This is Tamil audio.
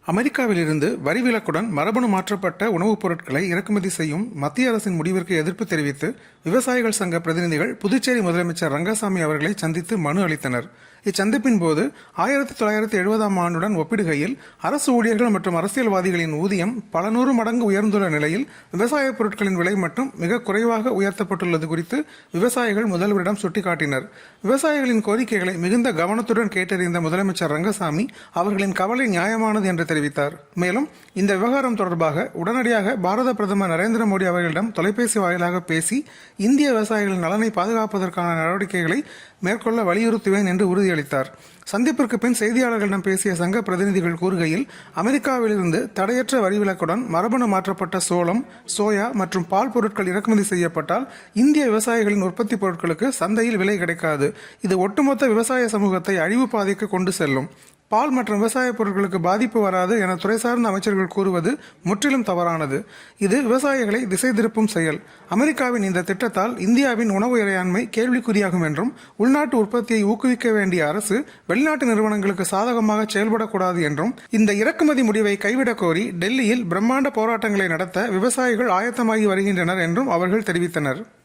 அமெரிக்காவிலிருந்து வரி விலக்குடன் மரபணு மாற்றப்பட்ட உணவுப் பொருட்களை இறக்குமதி செய்யும் மத்திய அரசின் முடிவிற்கு எதிர்ப்பு தெரிவித்து விவசாயிகள் சங்க பிரதிநிதிகள் புதுச்சேரி முதலமைச்சர் ரங்கசாமி அவர்களை சந்தித்து மனு அளித்தனர். இச்சந்திப்பின் போது 1970ஆம் ஆண்டுடன் ஒப்பிடுகையில் அரசு ஊழியர்கள் மற்றும் அரசியல்வாதிகளின் ஊதியம் பல நூறு மடங்கு உயர்ந்துள்ள நிலையில் விவசாயப் பொருட்களின் விலை மட்டும் மிக குறைவாக உயர்த்தப்பட்டுள்ளது குறித்து விவசாயிகள் முதல்வரிடம் சுட்டிக்காட்டினர். விவசாயிகளின் கோரிக்கைகளை மிகுந்த கவனத்துடன் கேட்டறிந்த முதலமைச்சர் ரங்கசாமி அவர்களின் கவலை நியாயமானது என்று தெரிவித்தார். மேலும் இந்த விவகாரம் தொடர்பாக உடனடியாக பாரத பிரதமர் நரேந்திர மோடி அவர்களிடம் தொலைபேசி வாயிலாக பேசி இந்திய விவசாயிகளின் நலனை பாதுகாப்பதற்கான நடவடிக்கைகளை மேற்கொள்ள வலியுறுத்துவேன் என்று உறுதியளித்தார். சந்திப்பிற்கு பின் செய்தியாளர்களிடம் பேசிய சங்க பிரதிநிதிகள் கூறுகையில், அமெரிக்காவிலிருந்து தடையற்ற வரி விலக்குடன் மரபணு மாற்றப்பட்ட சோளம், சோயா மற்றும் பால் பொருட்கள் இறக்குமதி செய்யப்பட்டால் இந்திய விவசாயிகளின் உற்பத்தி பொருட்களுக்கு சந்தையில் விலை கிடைக்காது. இது ஒட்டுமொத்த விவசாய சமூகத்தை அழிவு பாதைக்கு கொண்டு செல்லும். பால் மற்றும் விவசாய பொருட்களுக்கு பாதிப்பு வராது என துறை சார்ந்த அமைச்சர்கள் கூறுவது முற்றிலும் தவறானது. இது விவசாயிகளை திசை திருப்பும் செயல். அமெரிக்காவின் இந்த திட்டத்தால் இந்தியாவின் உணவு இறையாண்மை கேள்விக்குறியாகும் என்றும், உள்நாட்டு உற்பத்தியை ஊக்குவிக்க வேண்டிய அரசு வெளிநாட்டு நிறுவனங்களுக்கு சாதகமாக செயல்படக்கூடாது என்றும், இந்த இறக்குமதி முடிவை கைவிடக் கோரி டெல்லியில் பிரம்மாண்ட போராட்டங்களை நடத்த விவசாயிகள் ஆயத்தமாகி வருகின்றனர் என்றும் அவர்கள் தெரிவித்தனர்.